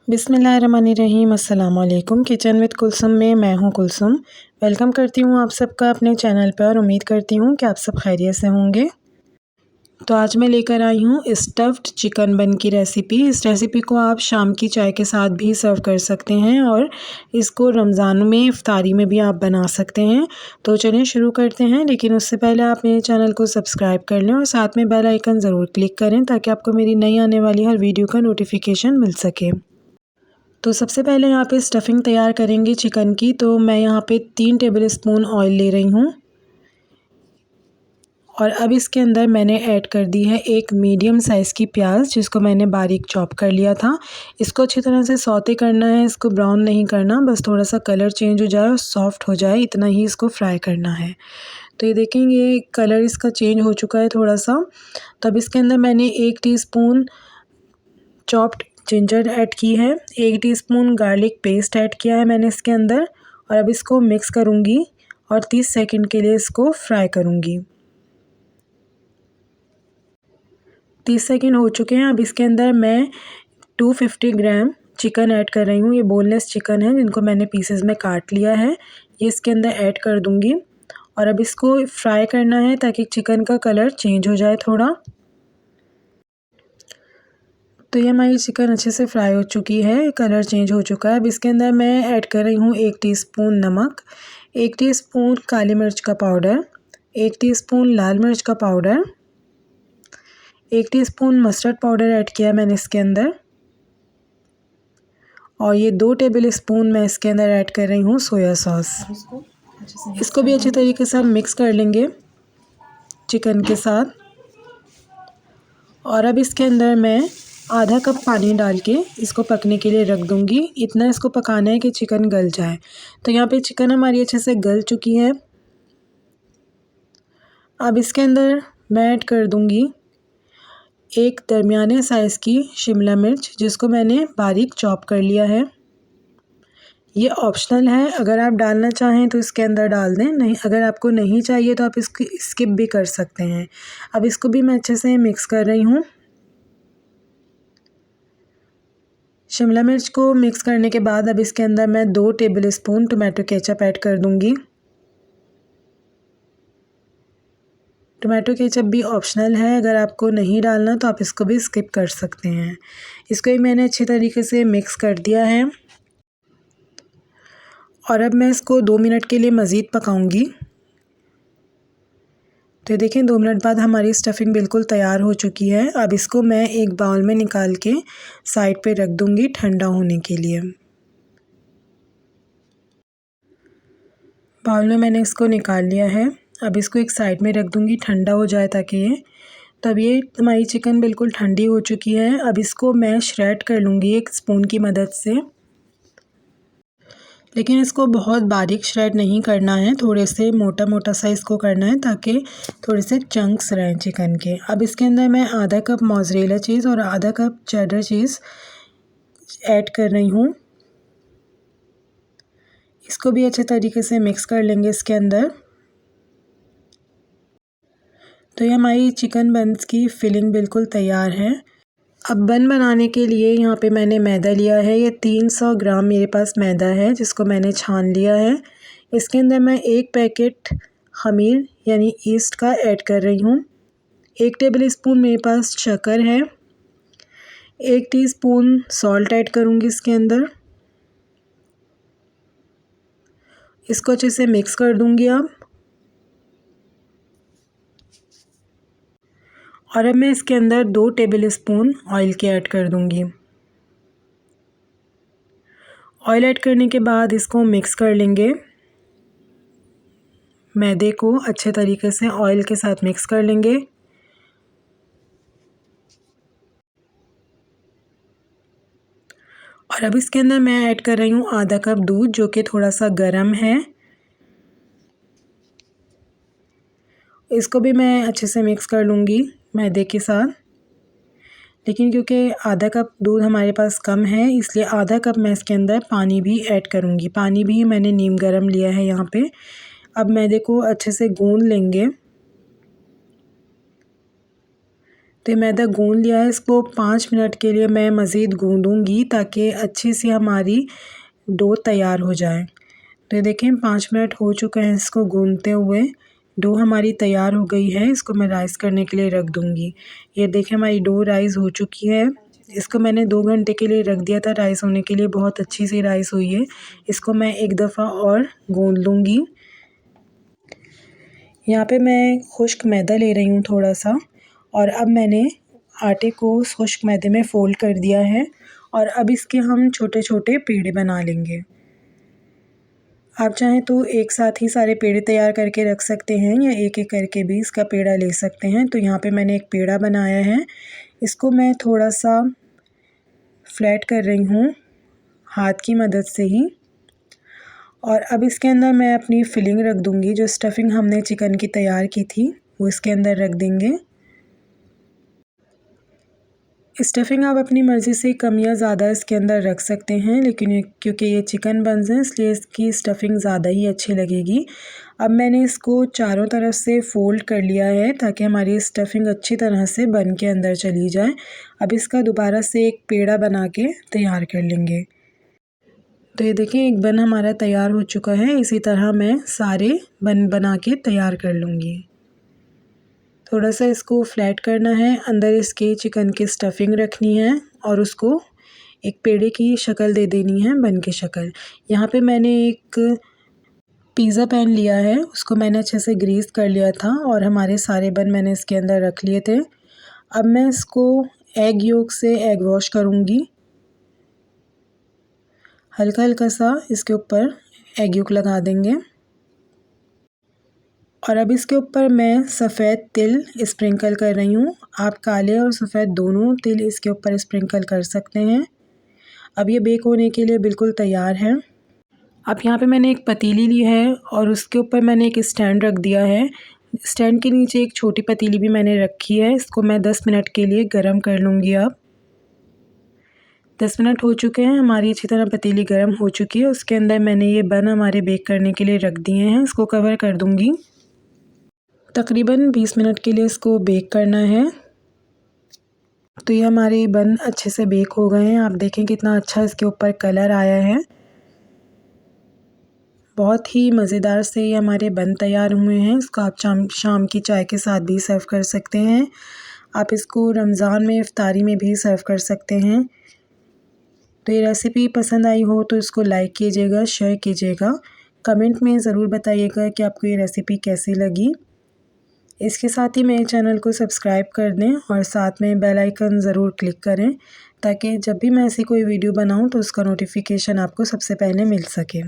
बिस्मिल्लाहिर्रहमानिर्रहीम। अस्सलाम वालेकुम। किचन विद कुलसुम में मैं हूं कुलसुम। वेलकम करती हूं आप सबका अपने चैनल पर और उम्मीद करती हूं कि आप सब खैरियत से होंगे। तो आज मैं लेकर आई हूं स्टफ़्ड चिकन बन की रेसिपी। इस रेसिपी को आप शाम की चाय के साथ भी सर्व कर सकते हैं और इसको रमज़ान में इफ्तारी में भी आप बना सकते हैं। तो चलिए शुरू करते हैं, लेकिन उससे पहले आप मेरे चैनल को सब्सक्राइब कर लें और साथ में बेल आइकन ज़रूर क्लिक करें ताकि आपको मेरी नई आने वाली हर वीडियो का नोटिफिकेशन मिल सके। तो सबसे पहले यहाँ पे स्टफ़िंग तैयार करेंगे चिकन की। तो मैं यहाँ पे 3 टेबलस्पून ऑयल ले रही हूँ और अब इसके अंदर मैंने ऐड कर दी है एक मीडियम साइज़ की प्याज, जिसको मैंने बारीक चॉप कर लिया था। इसको अच्छी तरह से सौते करना है, इसको ब्राउन नहीं करना, बस थोड़ा सा कलर चेंज हो जाए और सॉफ्ट हो जाए इतना ही इसको फ्राई करना है। तो ये देखेंगे ये कलर इसका चेंज हो चुका है थोड़ा सा। तब इसके अंदर मैंने 1 टीस्पून चॉप्ड जिंजर ऐड की है, 1 टीस्पून गार्लिक पेस्ट ऐड किया है मैंने इसके अंदर और अब इसको मिक्स करूँगी और 30 सेकंड के लिए इसको फ्राई करूँगी। 30 सेकंड हो चुके हैं। अब इसके अंदर मैं 250 ग्राम चिकन ऐड कर रही हूँ। ये बोनलेस चिकन है जिनको मैंने पीसेस में काट लिया है, ये इसके अंदर ऐड कर दूँगी और अब इसको फ्राई करना है ताकि चिकन का कलर चेंज हो जाए थोड़ा। तो ये हमारी चिकन अच्छे से फ्राई हो चुकी है, कलर चेंज हो चुका है। अब इसके अंदर मैं ऐड कर रही हूँ 1 टीस्पून नमक, 1 टीस्पून काली मिर्च का पाउडर, 1 टीस्पून लाल मिर्च का powder, 1 teaspoon mustard powder add किया मैंने इसके अंदर और ये 2 टेबलस्पून मैं इसके अंदर ऐड कर रही हूँ सोया सॉस। इसको भी अच्छी तरीके से हम मिक्स कर लेंगे चिकन के साथ और अब इसके अंदर मैं आधा कप पानी डाल के इसको पकने के लिए रख दूँगी। इतना इसको पकाना है कि चिकन गल जाए। तो यहाँ पे चिकन हमारी अच्छे से गल चुकी है। अब इसके अंदर मैं ऐड कर दूँगी एक दरमियाने साइज़ की शिमला मिर्च, जिसको मैंने बारीक चॉप कर लिया है। ये ऑप्शनल है, अगर आप डालना चाहें तो इसके अंदर डाल दें, नहीं अगर आपको नहीं चाहिए तो आप इसकी स्किप भी कर सकते हैं। अब इसको भी मैं अच्छे से मिक्स कर रही हूँ। शिमला मिर्च को मिक्स करने के बाद अब इसके अंदर मैं 2 टेबलस्पून टोमेटो केचप ऐड कर दूँगी। टोमेटो केचप भी ऑप्शनल है, अगर आपको नहीं डालना तो आप इसको भी स्किप कर सकते हैं। इसको भी मैंने अच्छी तरीके से मिक्स कर दिया है और अब मैं इसको 2 मिनट के लिए मज़ीद पकाऊंगी। तो देखें 2 मिनट बाद हमारी स्टफ़िंग बिल्कुल तैयार हो चुकी है। अब इसको मैं एक बाउल में निकाल के साइड पे रख दूँगी ठंडा होने के लिए। बाउल में मैंने इसको निकाल लिया है। अब इसको एक साइड में रख दूँगी ठंडा हो जाए ताकि ये हमारी चिकन बिल्कुल ठंडी हो चुकी है। अब इसको मैं श्रेड कर लूँगी एक स्पून की मदद से, लेकिन इसको बहुत बारीक श्रेड नहीं करना है, थोड़े से मोटा मोटा सा इसको करना है ताकि थोड़े से चंक्स रहें चिकन के। अब इसके अंदर मैं आधा कप मोज़रेला चीज़ और आधा कप चेडर चीज़ ऐड कर रही हूँ। इसको भी अच्छे तरीके से मिक्स कर लेंगे इसके अंदर। तो ये हमारी चिकन बन्स की फिलिंग बिल्कुल तैयार है। अब बन बनाने के लिए यहाँ पे मैंने मैदा लिया है, ये 300 ग्राम मेरे पास मैदा है जिसको मैंने छान लिया है। इसके अंदर मैं 1 पैकेट खमीर यानी ईस्ट का ऐड कर रही हूँ। 1 टेबलस्पून मेरे पास शक्कर है, 1 टीस्पून सॉल्ट ऐड करूँगी इसके अंदर। इसको अच्छे से मिक्स कर दूँगी अब। और अब मैं इसके अंदर 2 टेबलस्पून ऑयल के ऐड कर दूँगी। ऑयल ऐड करने के बाद इसको मिक्स कर लेंगे। मैदे को अच्छे तरीके से ऑयल के साथ मिक्स कर लेंगे। और अब इसके अंदर मैं ऐड कर रही हूँ आधा कप दूध, जो कि थोड़ा सा गर्म है। इसको भी मैं अच्छे से मिक्स कर लूँगी मैदे के साथ, लेकिन क्योंकि आधा कप दूध हमारे पास कम है इसलिए आधा कप मैं इसके अंदर पानी भी ऐड करूँगी। पानी भी मैंने नीम गर्म लिया है यहाँ पे। अब मैदे को अच्छे से गूंद लेंगे तो ये मैदा गूंद लिया है, इसको 5 मिनट के लिए मैं मज़ीद गूंदूंगी ताकि अच्छी सी हमारी डो तैयार हो जाए। तो ये देखें 5 मिनट हो चुका है इसको गूंदते हुए। डो हमारी तैयार हो गई है, इसको मैं राइस करने के लिए रख दूंगी। ये देखें हमारी डो राइस हो चुकी है। इसको मैंने 2 घंटे के लिए रख दिया था राइस होने के लिए, बहुत अच्छी सी राइस हुई है। इसको मैं एक दफ़ा और गूंद लूँगी। यहाँ पे मैं खुश्क मैदा ले रही हूँ थोड़ा सा, और अब मैंने आटे को उस खुश्क मैदे में फ़ोल्ड कर दिया है और अब इसके हम छोटे छोटे पेड़े बना लेंगे। आप चाहें तो एक साथ ही सारे पेड़े तैयार करके रख सकते हैं या एक एक करके भी इसका पेड़ा ले सकते हैं। तो यहाँ पे मैंने एक पेड़ा बनाया है, इसको मैं थोड़ा सा फ्लैट कर रही हूँ हाथ की मदद से ही, और अब इसके अंदर मैं अपनी फिलिंग रख दूँगी। जो स्टफिंग हमने चिकन की तैयार की थी वो इसके अंदर रख देंगे। स्टफिंग आप अपनी मर्ज़ी से कम या ज़्यादा इसके अंदर रख सकते हैं, लेकिन क्योंकि ये चिकन बन्स हैं इसलिए इसकी स्टफिंग ज़्यादा ही अच्छी लगेगी। अब मैंने इसको चारों तरफ से फ़ोल्ड कर लिया है ताकि हमारी स्टफिंग अच्छी तरह से बन के अंदर चली जाए। अब इसका दोबारा से एक पेड़ा बना के तैयार कर लेंगे। तो ये देखिए एक बन हमारा तैयार हो चुका है। इसी तरह मैं सारे बन बना के तैयार कर लूँगी। थोड़ा सा इसको फ्लैट करना है, अंदर इसके चिकन की स्टफिंग रखनी है और उसको एक पेड़े की शक्ल दे देनी है, बन की शक्ल। यहाँ पे मैंने एक पिज़्ज़ा पैन लिया है, उसको मैंने अच्छे से ग्रीस कर लिया था और हमारे सारे बन मैंने इसके अंदर रख लिए थे। अब मैं इसको एग योक से एग वॉश करूँगी। हल्का हल्का सा इसके ऊपर एग योक लगा देंगे और अब इसके ऊपर मैं सफ़ेद तिल स्प्रिंकल कर रही हूँ। आप काले और सफ़ेद दोनों तिल इसके ऊपर स्प्रिंकल कर सकते हैं। अब ये बेक होने के लिए बिल्कुल तैयार है। अब यहाँ पे मैंने एक पतीली ली है और उसके ऊपर मैंने एक स्टैंड रख दिया है। स्टैंड के नीचे एक छोटी पतीली भी मैंने रखी है। इसको मैं 10 मिनट के लिए गर्म कर लूँगी। अब 10 मिनट हो चुके हैं, हमारी अच्छी तरह पतीली गर्म हो चुकी है। उसके अंदर मैंने ये बन हमारे बेक करने के लिए रख दिए हैं। इसको कवर कर दूँगी। तकरीबन 20 मिनट के लिए इसको बेक करना है। तो ये हमारे बन अच्छे से बेक हो गए हैं। आप देखें कितना अच्छा इसके ऊपर कलर आया है। बहुत ही मज़ेदार से ये हमारे बन तैयार हुए हैं। इसको आप शाम की चाय के साथ भी सर्व कर सकते हैं। आप इसको रमज़ान में इफ्तारी में भी सर्व कर सकते हैं। तो ये रेसिपी पसंद आई हो तो इसको लाइक कीजिएगा, शेयर कीजिएगा। कमेंट में ज़रूर बताइएगा कि आपको ये रेसिपी कैसी लगी। इसके साथ ही मेरे चैनल को सब्सक्राइब कर दें और साथ में बेल आइकन ज़रूर क्लिक करें ताकि जब भी मैं ऐसी कोई वीडियो बनाऊं तो उसका नोटिफिकेशन आपको सबसे पहले मिल सके।